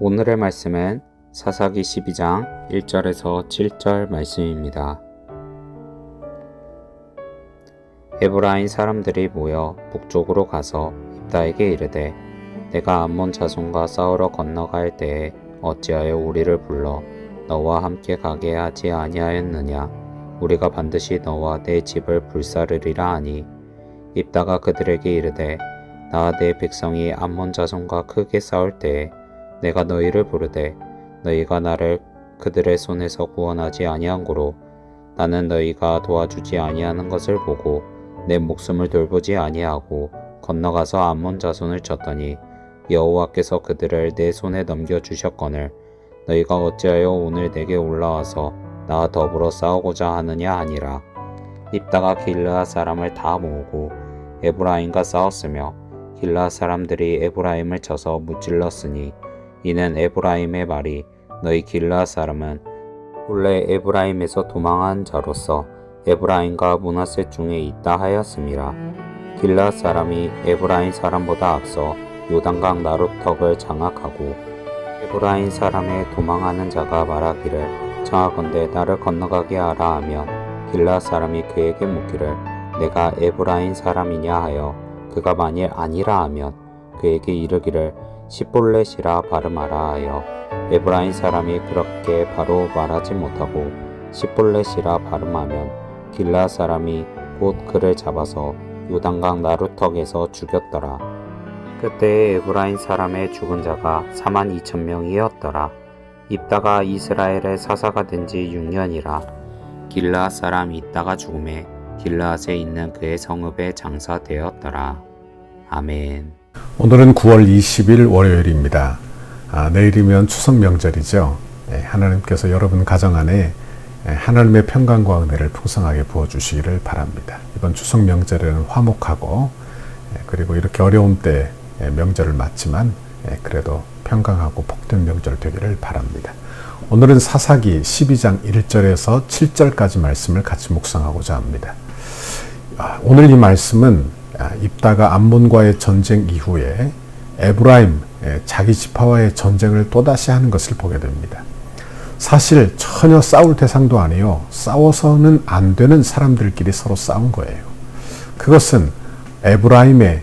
오늘의 말씀은 사사기 12장 1절에서 7절 말씀입니다. 에브라임 사람들이 모여 북쪽으로 가서 입다에게 이르되 내가 암몬 자손과 싸우러 건너갈 때에 어찌하여 우리를 불러 너와 함께 가게 하지 아니하였느냐. 우리가 반드시 너와 내 집을 불사르리라 하니 입다가 그들에게 이르되 나와 내 백성이 암몬 자손과 크게 싸울 때에 내가 너희를 부르되 너희가 나를 그들의 손에서 구원하지 아니한 고로 나는 너희가 도와주지 아니하는 것을 보고 내 목숨을 돌보지 아니하고 건너가서 암몬 자손을 쳤더니 여호와께서 그들을 내 손에 넘겨주셨거늘 너희가 어찌하여 오늘 내게 올라와서 나와 더불어 싸우고자 하느냐 하니라. 입다가 길르앗 사람을 다 모으고 에브라임과 싸웠으며 길르앗 사람들이 에브라임을 쳐서 무찔렀으니 이는 에브라임의 말이 너희 길르앗 사람은 본래 에브라임에서 도망한 자로서 에브라임과 므낫세 중에 있다 하였음이라. 길르앗 사람이 에브라임 사람보다 앞서 요단강 나룻턱을 장악하고 에브라임 사람의 도망하는 자가 말하기를 청하건대 나를 건너가게 하라 하면 길르앗 사람이 그에게 묻기를 내가 에브라임 사람이냐 하여 그가 만일 아니라 하면 그에게 이르기를 시볼렛이라 발음하라 하여 에브라임 사람이 그렇게 바로 말하지 못하고 시볼렛이라 발음하면 길르앗 사람이 곧 그를 잡아서 요단강 나룻턱에서 죽였더라. 그때 에브라임 사람의 죽은 자가 42,000명이었더라. 입다가 이스라엘의 사사가 된 지 6년이라. 길르앗 사람 입다가 죽음에 길르앗에 있는 그의 성읍에 장사되었더라. 아멘. 오늘은 9월 20일 월요일입니다. 내일이면 추석 명절이죠. 하나님께서 여러분 가정 안에 하나님의 평강과 은혜를 풍성하게 부어주시기를 바랍니다. 이번 추석 명절에는 화목하고 그리고 이렇게 어려운 때 명절을 맞지만 그래도 평강하고 복된 명절 되기를 바랍니다. 오늘은 사사기 12장 1절에서 7절까지 말씀을 같이 묵상하고자 합니다. 오늘 이 말씀은 입다가 암몬과의 전쟁 이후에 에브라임 자기 지파와의 전쟁을 또다시 하는 것을 보게 됩니다. 사실 전혀 싸울 대상도 아니요, 싸워서는 안 되는 사람들끼리 서로 싸운 거예요. 그것은 에브라임의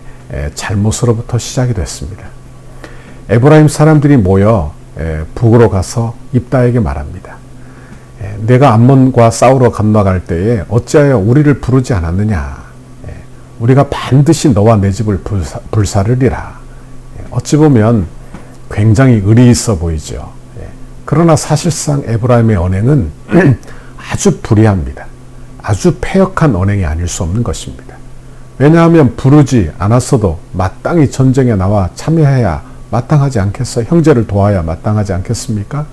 잘못으로부터 시작이 됐습니다. 에브라임 사람들이 모여 북으로 가서 입다에게 말합니다. 내가 암몬과 싸우러 건너갈 때에 어찌하여 우리를 부르지 않았느냐. 우리가 반드시 너와 내 집을 불사르리라. 어찌 보면 굉장히 의리 있어 보이죠. 그러나 사실상 에브라임의 언행은 아주 불의합니다. 아주 패역한 언행이 아닐 수 없는 것입니다. 왜냐하면 부르지 않았어도 마땅히 전쟁에 나와 참여해야 마땅하지 않겠어? 형제를 도와야 마땅하지 않겠습니까?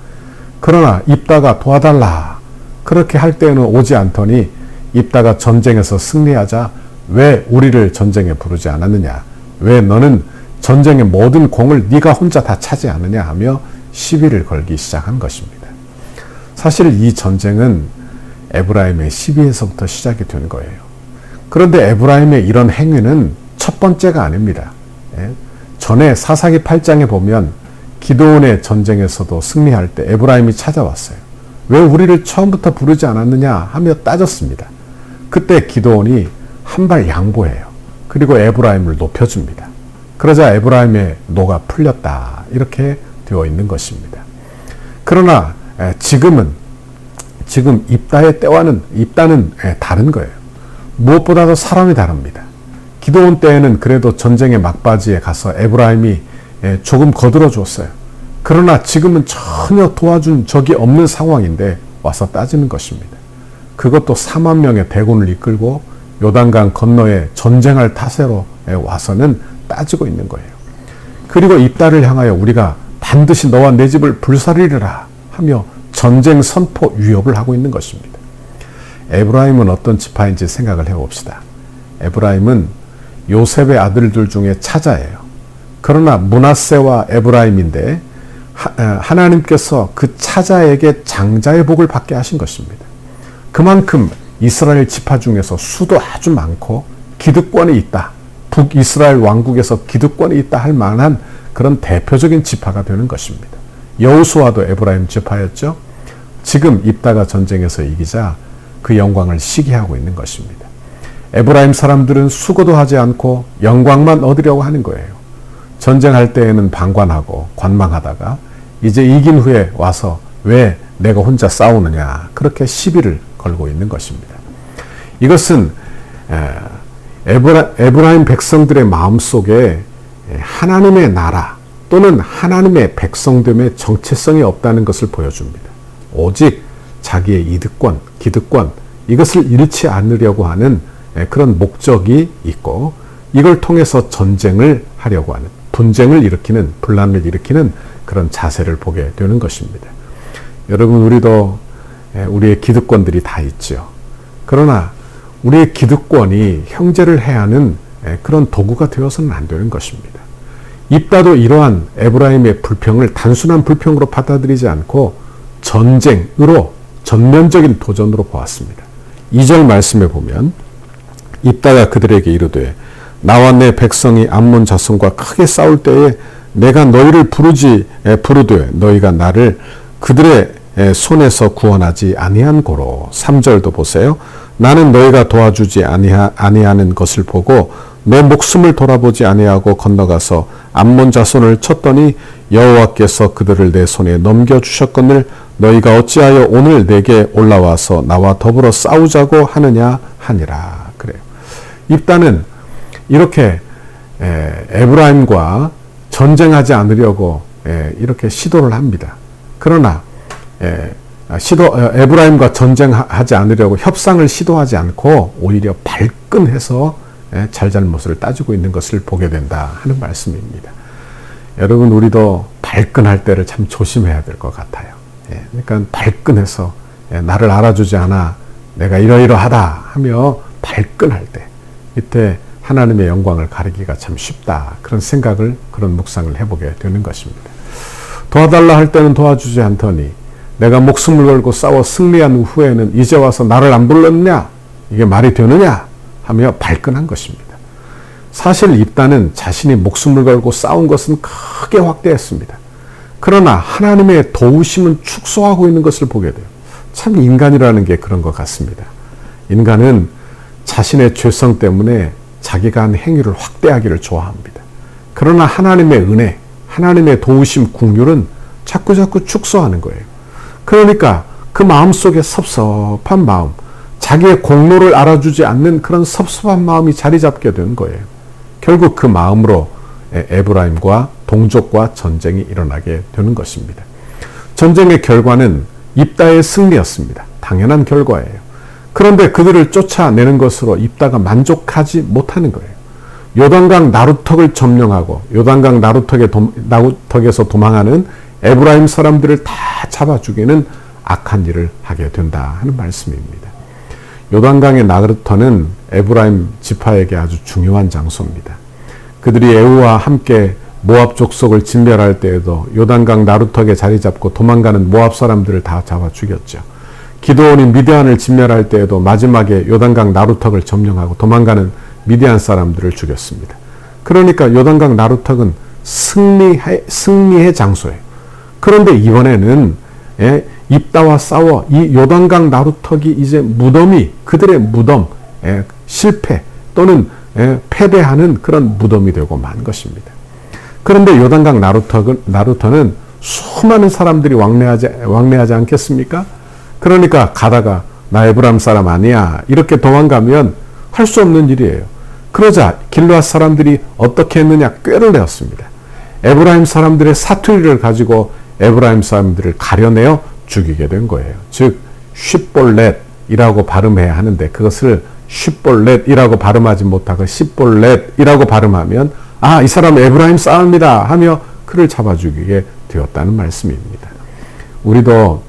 그러나 입다가 도와달라. 그렇게 할 때에는 오지 않더니 입다가 전쟁에서 승리하자 왜 우리를 전쟁에 부르지 않았느냐? 왜 너는 전쟁의 모든 공을 네가 혼자 다 차지하느냐 하며 시비를 걸기 시작한 것입니다. 사실 이 전쟁은 에브라임의 시비에서부터 시작이 된 거예요. 그런데 에브라임의 이런 행위는 첫 번째가 아닙니다. 전에 사사기 8장에 보면 기드온의 전쟁에서도 승리할 때 에브라임이 찾아왔어요. 왜 우리를 처음부터 부르지 않았느냐 하며 따졌습니다. 그때 기드온이 한 발 양보해요. 그리고 에브라임을 높여줍니다. 그러자 에브라임의 노가 풀렸다. 이렇게 되어 있는 것입니다. 그러나 지금 입다의 때와는 입다는 다른 거예요. 무엇보다도 사람이 다릅니다. 기드온 때에는 그래도 전쟁의 막바지에 가서 에브라임이 조금 거들어 줬어요. 그러나 지금은 전혀 도와준 적이 없는 상황인데 와서 따지는 것입니다. 그것도 4만 명의 대군을 이끌고 요단강 건너에 전쟁할 타세로 와서는 따지고 있는 거예요. 그리고 입다를 향하여 우리가 반드시 너와 내 집을 불사르리라 하며 전쟁 선포 위협을 하고 있는 것입니다. 에브라임은 어떤 지파인지 생각을 해봅시다. 에브라임은 요셉의 아들들 중에 차자예요. 그러나 므낫세와 에브라임인데 하나님께서 그 차자에게 장자의 복을 받게 하신 것입니다. 그만큼 이스라엘 지파 중에서 수도 아주 많고 기득권이 있다. 북이스라엘 왕국에서 기득권이 있다 할 만한 그런 대표적인 지파가 되는 것입니다. 여호수아도 에브라임 지파였죠. 지금 입다가 전쟁에서 이기자 그 영광을 시기하고 있는 것입니다. 에브라임 사람들은 수고도 하지 않고 영광만 얻으려고 하는 거예요. 전쟁할 때에는 방관하고 관망하다가 이제 이긴 후에 와서 왜 내가 혼자 싸우느냐, 그렇게 시비를 걸고 있는 것입니다. 이것은 에브라임 백성들의 마음속에 하나님의 나라 또는 하나님의 백성됨의 정체성이 없다는 것을 보여줍니다. 오직 자기의 이득권, 기득권, 이것을 잃지 않으려고 하는 그런 목적이 있고, 이걸 통해서 전쟁을 하려고 하는, 분쟁을 일으키는, 분란을 일으키는 그런 자세를 보게 되는 것입니다. 여러분, 우리도 우리의 기득권들이 다 있죠. 그러나 우리의 기득권이 형제를 해하는 그런 도구가 되어서는 안 되는 것입니다. 입다도 이러한 에브라임의 불평을 단순한 불평으로 받아들이지 않고 전쟁으로, 전면적인 도전으로 보았습니다. 2절 말씀에 보면 입다가 그들에게 이르되 나와 내 백성이 암몬 자손과 크게 싸울 때에 내가 너희를 부르되 너희가 나를 그들의 손에서 구원하지 아니한 고로. 3절도 보세요. 나는 너희가 도와주지 아니하는 것을 보고 내 목숨을 돌아보지 아니하고 건너가서 암몬 자손을 쳤더니 여호와께서 그들을 내 손에 넘겨주셨거늘 너희가 어찌하여 오늘 내게 올라와서 나와 더불어 싸우자고 하느냐 하니라. 그래요. 입다는 이렇게 에브라임과 전쟁하지 않으려고 이렇게 시도를 합니다. 그러나 에브라임과 전쟁하지 않으려고 협상을 시도하지 않고 오히려 발끈해서 잘잘못을 따지고 있는 것을 보게 된다 하는 말씀입니다. 여러분, 우리도 발끈할 때를 참 조심해야 될 것 같아요. 그러니까 발끈해서 나를 알아주지 않아 내가 이러이러하다 하며 발끈할 때, 이때 하나님의 영광을 가리기가 참 쉽다, 그런 생각을, 그런 묵상을 해보게 되는 것입니다. 도와달라 할 때는 도와주지 않더니 내가 목숨을 걸고 싸워 승리한 후에는 이제 와서 나를 안 불렀냐, 이게 말이 되느냐 하며 발끈한 것입니다. 사실 입다는 자신이 목숨을 걸고 싸운 것은 크게 확대했습니다. 그러나 하나님의 도우심은 축소하고 있는 것을 보게 돼요. 참 인간이라는 게 그런 것 같습니다. 인간은 자신의 죄성 때문에 자기가 한 행위를 확대하기를 좋아합니다. 그러나 하나님의 은혜, 하나님의 도우심, 긍휼은 자꾸자꾸 축소하는 거예요. 그러니까 그 마음속에 섭섭한 마음, 자기의 공로를 알아주지 않는 그런 섭섭한 마음이 자리 잡게 되는 거예요. 결국 그 마음으로 에브라임과 동족과 전쟁이 일어나게 되는 것입니다. 전쟁의 결과는 입다의 승리였습니다. 당연한 결과예요. 그런데 그들을 쫓아내는 것으로 입다가 만족하지 못하는 거예요. 요단강 나루턱을 점령하고 요단강 나루턱에서 도망하는 에브라임 사람들을 다 잡아 죽이는 악한 일을 하게 된다 하는 말씀입니다. 요단강의 나루터는 에브라임 지파에게 아주 중요한 장소입니다. 그들이 에후와 함께 모압 족속을 진멸할 때에도 요단강 나루턱에 자리 잡고 도망가는 모압 사람들을 다 잡아 죽였죠. 기드온이 미디안을 진멸할 때에도 마지막에 요단강 나루턱을 점령하고 도망가는 미디안 사람들을 죽였습니다. 그러니까 요단강 나루턱은 승리의 장소예요. 그런데 이번에는 입다와 싸워 이 요단강 나루턱이 이제 무덤이, 그들의 무덤, 실패 또는 패배하는 그런 무덤이 되고 만 것입니다. 그런데 요단강 나루터는 수많은 사람들이 왕래하지 않겠습니까? 그러니까 가다가 나 에브라임 사람 아니야 이렇게 도망가면 할 수 없는 일이에요. 그러자 길르앗 사람들이 어떻게 했느냐, 꾀를 내었습니다. 에브라임 사람들의 사투리를 가지고 에브라임 사람들을 가려내어 죽이게 된 거예요. 즉 쉿볼렛이라고 발음해야 하는데 그것을 쉿볼렛이라고 발음하지 못하고 쉿볼렛이라고 발음하면 이 사람 에브라임 사람이다 하며 그를 잡아 죽이게 되었다는 말씀입니다. 우리도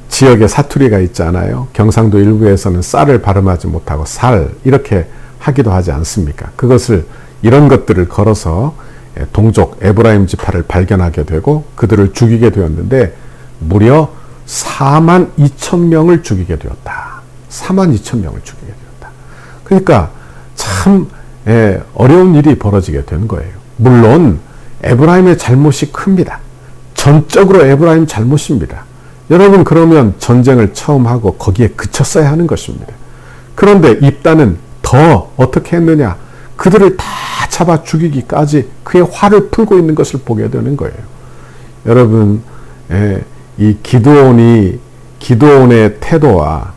지역에 사투리가 있잖아요. 경상도 일부에서는 쌀을 발음하지 못하고 살 이렇게 하기도 하지 않습니까? 그것을, 이런 것들을 걸어서 동족 에브라임 지파를 발견하게 되고 그들을 죽이게 되었는데 무려 42,000명을 죽이게 되었다. 42,000명을 죽이게 되었다. 그러니까 참 어려운 일이 벌어지게 된 거예요. 물론 에브라임의 잘못이 큽니다. 전적으로 에브라임 잘못입니다. 여러분, 그러면 전쟁을 처음 하고 거기에 그쳤어야 하는 것입니다. 그런데 입다는 더 어떻게 했느냐? 그들을 다 잡아 죽이기까지 그의 화를 풀고 있는 것을 보게 되는 거예요. 여러분, 이 기드온의 태도와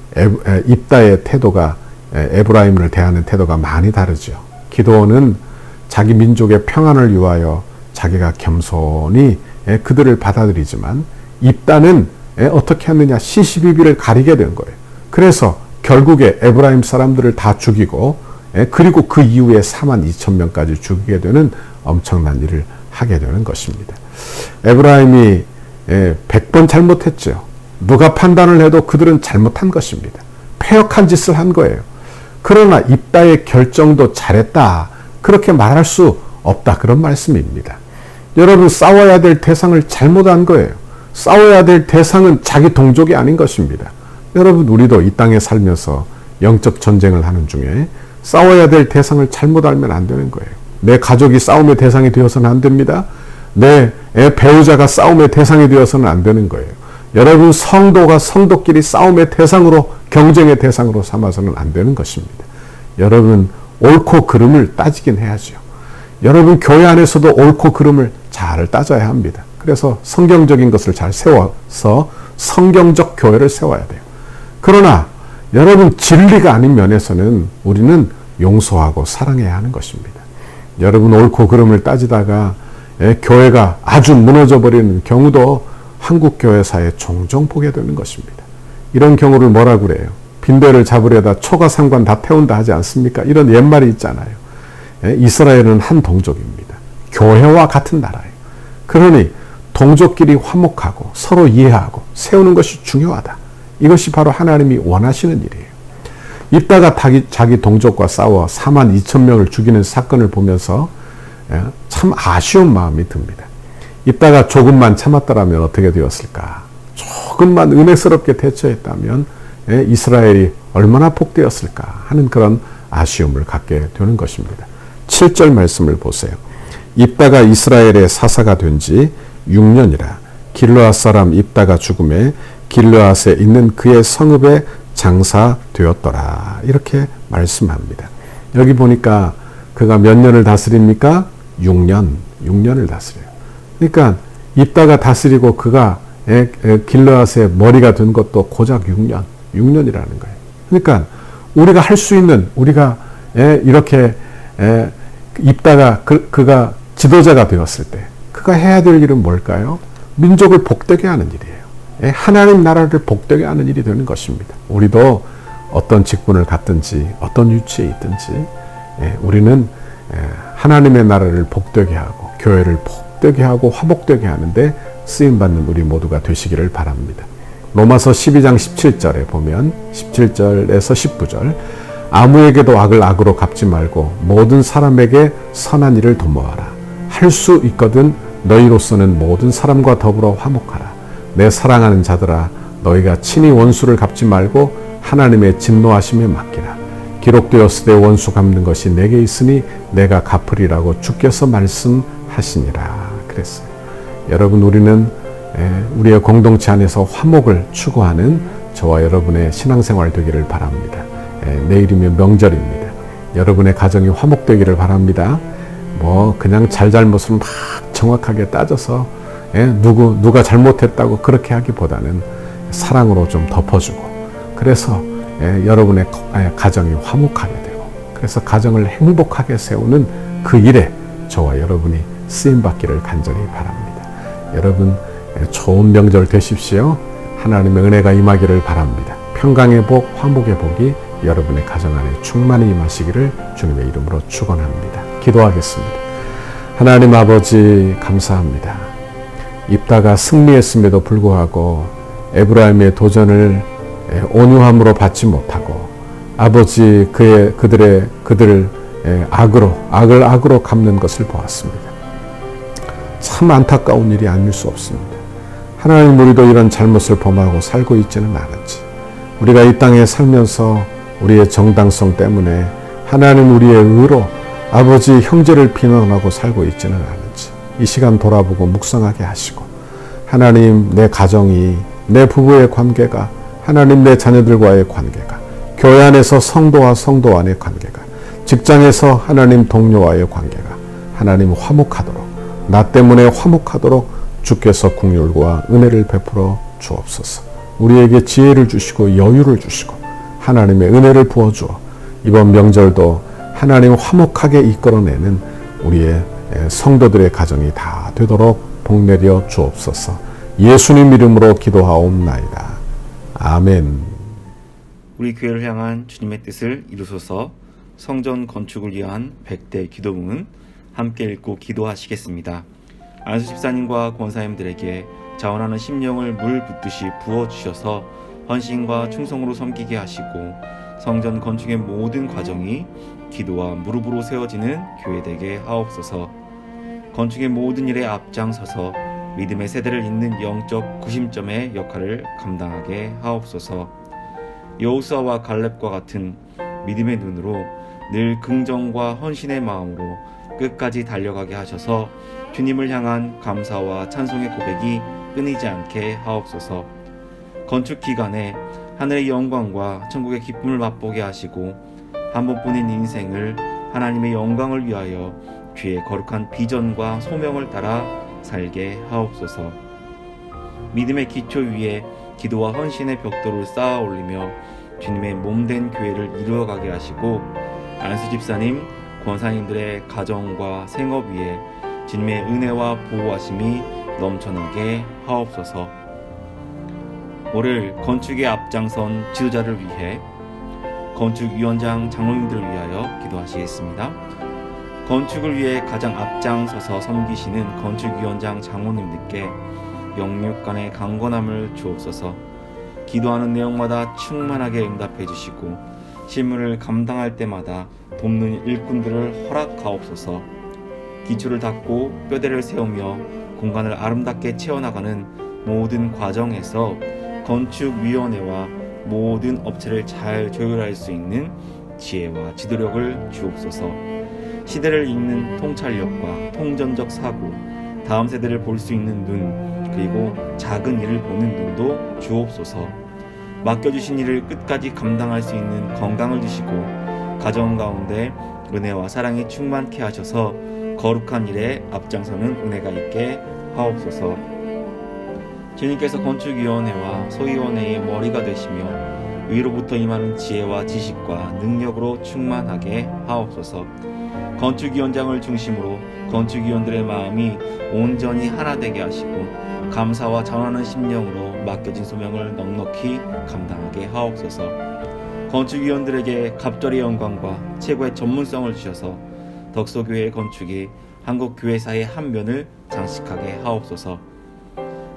입다의 태도가 에브라임을 대하는 태도가 많이 다르죠. 기드온은 자기 민족의 평안을 위하여 자기가 겸손히 그들을 받아들이지만, 입다는 어떻게 했느냐? 시시비비를 가리게 된 거예요. 그래서 결국에 에브라임 사람들을 다 죽이고, 그리고 그 이후에 42,000명까지 죽이게 되는 엄청난 일을 하게 되는 것입니다. 에브라임이 100번 잘못했죠. 누가 판단을 해도 그들은 잘못한 것입니다. 패역한 짓을 한 거예요. 그러나 입다의 결정도 잘했다, 그렇게 말할 수 없다, 그런 말씀입니다. 여러분, 싸워야 될 대상을 잘못한 거예요. 싸워야 될 대상은 자기 동족이 아닌 것입니다. 여러분, 우리도 이 땅에 살면서 영적 전쟁을 하는 중에 싸워야 될 대상을 잘못 알면 안 되는 거예요. 내 가족이 싸움의 대상이 되어서는 안 됩니다. 내 배우자가 싸움의 대상이 되어서는 안 되는 거예요. 여러분, 성도가 성도끼리 싸움의 대상으로, 경쟁의 대상으로 삼아서는 안 되는 것입니다. 여러분, 옳고 그름을 따지긴 해야죠. 여러분, 교회 안에서도 옳고 그름을 잘 따져야 합니다. 그래서 성경적인 것을 잘 세워서 성경적 교회를 세워야 돼요. 그러나 여러분, 진리가 아닌 면에서는 우리는 용서하고 사랑해야 하는 것입니다. 여러분, 옳고 그름을 따지다가 교회가 아주 무너져 버리는 경우도 한국 교회사에 종종 보게 되는 것입니다. 이런 경우를 뭐라고 그래요? 빈대를 잡으려다 초가 상관 다 태운다 하지 않습니까? 이런 옛말이 있잖아요. 이스라엘은 한 동족입니다. 교회와 같은 나라예요. 그러니 동족끼리 화목하고 서로 이해하고 세우는 것이 중요하다. 이것이 바로 하나님이 원하시는 일이에요. 입다가 자기 동족과 싸워 42,000명을 죽이는 사건을 보면서 참 아쉬운 마음이 듭니다. 입다가 조금만 참았더라면 어떻게 되었을까? 조금만 은혜스럽게 대처했다면 이스라엘이 얼마나 복되었을까 하는 그런 아쉬움을 갖게 되는 것입니다. 7절 말씀을 보세요. 입다가 이스라엘의 사사가 된 지 6년이라 길르앗 사람 입다가 죽음에 길르앗에 있는 그의 성읍에 장사되었더라. 이렇게 말씀합니다. 여기 보니까 그가 몇 년을 다스립니까? 6년을 다스려요. 그러니까 입다가 다스리고 그가 길르앗의 머리가 된 것도 고작 6년이라는 거예요. 그러니까 우리가 할 수 있는, 우리가 이렇게 입다가 그가 지도자가 되었을 때 그가 해야 될 일은 뭘까요? 민족을 복되게 하는 일이에요. 하나님 나라를 복되게 하는 일이 되는 것입니다. 우리도 어떤 직분을 갖든지 어떤 위치에 있든지 우리는 하나님의 나라를 복되게 하고 교회를 복되게 하고 화목되게 하는데 쓰임받는 우리 모두가 되시기를 바랍니다. 로마서 12장 17절에 보면 17절에서 19절 아무에게도 악을 악으로 갚지 말고 모든 사람에게 선한 일을 도모하라. 할 수 있거든 너희로서는 모든 사람과 더불어 화목하라. 내 사랑하는 자들아 너희가 친히 원수를 갚지 말고 하나님의 진노하심에 맡기라. 기록되었으되 원수 갚는 것이 내게 있으니 내가 갚으리라고 주께서 말씀하시니라. 그랬어요. 여러분, 우리는 우리의 공동체 안에서 화목을 추구하는 저와 여러분의 신앙생활 되기를 바랍니다. 내일이면 명절입니다. 여러분의 가정이 화목되기를 바랍니다. 그냥 잘잘못을 막 정확하게 따져서 누가 잘못했다고 그렇게 하기보다는 사랑으로 좀 덮어주고, 그래서 여러분의 가정이 화목하게 되고, 그래서 가정을 행복하게 세우는 그 일에 저와 여러분이 쓰임받기를 간절히 바랍니다. 여러분, 좋은 명절 되십시오. 하나님의 은혜가 임하기를 바랍니다. 평강의 복, 화목의 복이 여러분의 가정 안에 충만히 임하시기를 주님의 이름으로 축원합니다. 기도하겠습니다. 하나님 아버지, 감사합니다. 입다가 승리했음에도 불구하고 에브라임의 도전을 온유함으로 받지 못하고 아버지 그들을 악을 악으로 갚는 것을 보았습니다. 참 안타까운 일이 아닐 수 없습니다. 하나님, 우리도 이런 잘못을 범하고 살고 있지는 않은지, 우리가 이 땅에 살면서 우리의 정당성 때문에 하나님 우리의 의로 아버지 형제를 비난하고 살고 있지는 않은지 이 시간 돌아보고 묵상하게 하시고, 하나님, 내 가정이, 내 부부의 관계가, 하나님, 내 자녀들과의 관계가, 교회 안에서 성도와 성도 안의 관계가, 직장에서 하나님 동료와의 관계가 하나님 화목하도록, 나 때문에 화목하도록 주께서 긍휼과 은혜를 베풀어 주옵소서. 우리에게 지혜를 주시고 여유를 주시고 하나님의 은혜를 부어주어 이번 명절도 하나님 화목하게 이끌어내는 우리의 성도들의 가정이 다 되도록 복내려 주옵소서. 예수님 이름으로 기도하옵나이다. 아멘. 우리 교회를 향한 주님의 뜻을 이루소서. 성전 건축을 위한 100대 기도문은 함께 읽고 기도하시겠습니다. 안수 집사님과 권사님들에게 자원하는 심령을 물 붓듯이 부어주셔서 헌신과 충성으로 섬기게 하시고 성전 건축의 모든 과정이 기도와 무릎으로 세워지는 교회 되게 하옵소서. 건축의 모든 일에 앞장서서 믿음의 세대를 잇는 영적 구심점의 역할을 감당하게 하옵소서. 여호수아와 갈렙과 같은 믿음의 눈으로 늘 긍정과 헌신의 마음으로 끝까지 달려가게 하셔서 주님을 향한 감사와 찬송의 고백이 끊이지 않게 하옵소서. 건축 기간에 하늘의 영광과 천국의 기쁨을 맛보게 하시고 한 번뿐인 인생을 하나님의 영광을 위하여 주의 거룩한 비전과 소명을 따라 살게 하옵소서. 믿음의 기초 위에 기도와 헌신의 벽돌을 쌓아 올리며 주님의 몸된 교회를 이루어가게 하시고 안수 집사님, 권사님들의 가정과 생업 위에 주님의 은혜와 보호하심이 넘쳐나게 하옵소서. 올해 건축에 앞장선 지도자를 위해 건축위원장 장로님들을 위하여 기도하시겠습니다. 건축을 위해 가장 앞장서서 섬기시는 건축위원장 장로님들께 영육간의 강건함을 주옵소서. 기도하는 내용마다 충만하게 응답해 주시고 실무를 감당할 때마다 돕는 일꾼들을 허락하옵소서. 기초를 닦고 뼈대를 세우며 공간을 아름답게 채워나가는 모든 과정에서 건축위원회와 모든 업체를 잘 조율할 수 있는 지혜와 지도력을 주옵소서. 시대를 읽는 통찰력과 통전적 사고, 다음 세대를 볼 수 있는 눈, 그리고 작은 일을 보는 눈도 주옵소서. 맡겨주신 일을 끝까지 감당할 수 있는 건강을 주시고 가정 가운데 은혜와 사랑이 충만케 하셔서 거룩한 일에 앞장서는 은혜가 있게 하옵소서. 주님께서 건축위원회와 소위원회의 머리가 되시며 위로부터 임하는 지혜와 지식과 능력으로 충만하게 하옵소서. 건축위원장을 중심으로 건축위원들의 마음이 온전히 하나 되게 하시고 감사와 자원하는 심령으로 맡겨진 소명을 넉넉히 감당하게 하옵소서. 건축위원들에게 갑절의 영광과 최고의 전문성을 주셔서 덕소교회의 건축이 한국 교회사의 한 면을 장식하게 하옵소서.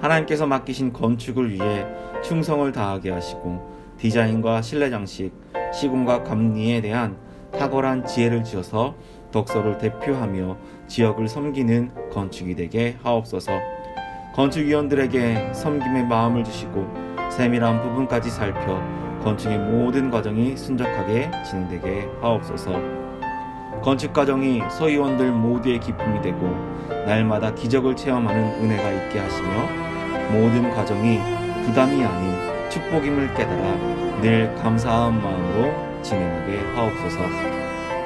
하나님께서 맡기신 건축을 위해 충성을 다하게 하시고 디자인과 실내 장식, 시공과 감리에 대한 탁월한 지혜를 주셔서 덕소를 대표하며 지역을 섬기는 건축이 되게 하옵소서. 건축위원들에게 섬김의 마음을 주시고 세밀한 부분까지 살펴 건축의 모든 과정이 순적하게 진행되게 하옵소서. 건축 과정이 소위원들 모두의 기쁨이 되고 날마다 기적을 체험하는 은혜가 있게 하시며 모든 과정이 부담이 아닌 축복임을 깨달아 늘 감사한 마음으로 진행하게 하옵소서.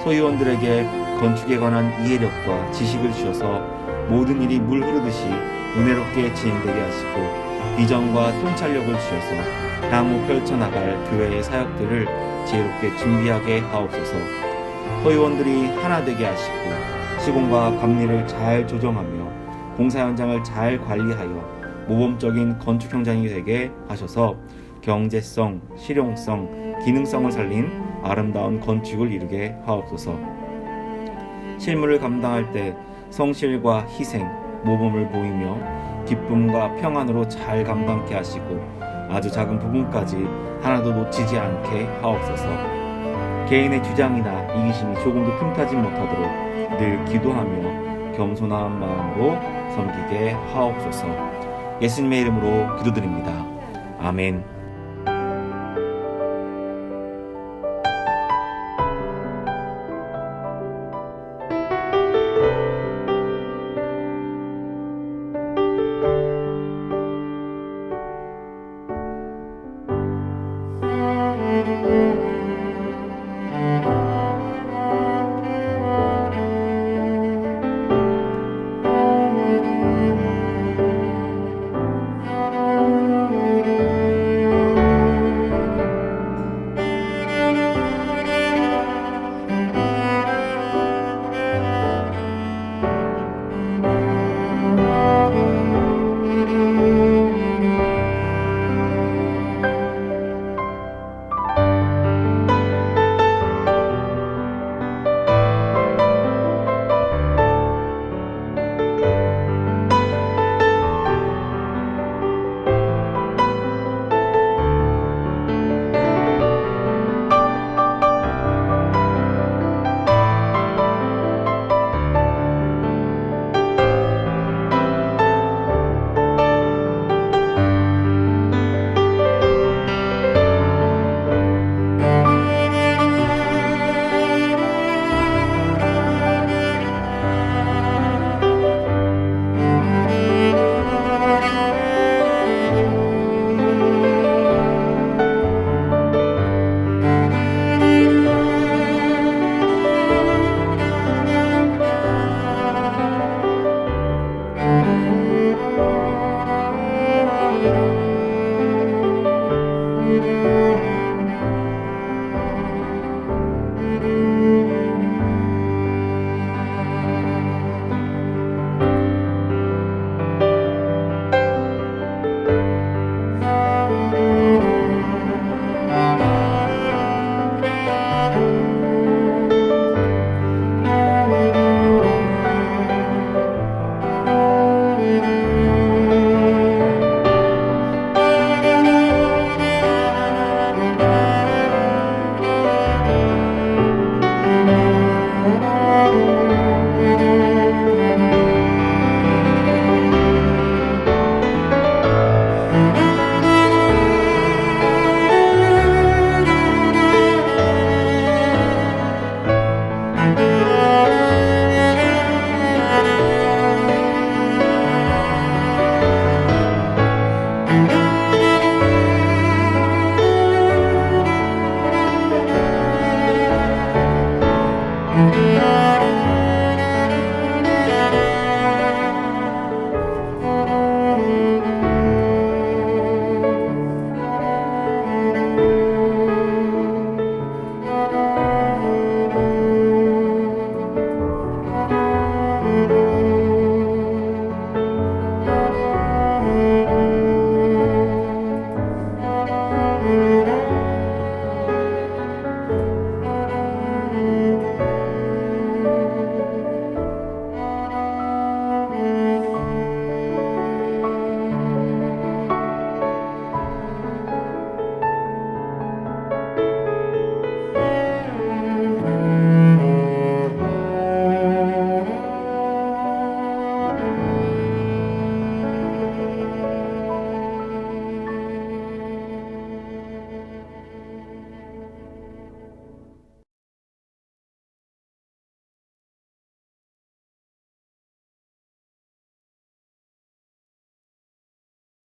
소위원들에게 건축에 관한 이해력과 지식을 주셔서 모든 일이 물 흐르듯이 은혜롭게 진행되게 하시고 비전과 통찰력을 주셔서 향후 펼쳐나갈 교회의 사역들을 지혜롭게 준비하게 하옵소서. 소위원들이 하나 되게 하시고 시공과 감리를 잘 조정하며 공사 현장을 잘 관리하여 모범적인 건축 현장이 되게 하셔서 경제성, 실용성, 기능성을 살린 아름다운 건축을 이루게 하옵소서. 실무를 감당할 때 성실과 희생, 모범을 보이며 기쁨과 평안으로 잘 감당케 하시고 아주 작은 부분까지 하나도 놓치지 않게 하옵소서. 개인의 주장이나 이기심이 조금도 틈타지 못하도록 늘 기도하며 겸손한 마음으로 섬기게 하옵소서. 예수님의 이름으로 기도드립니다. 아멘.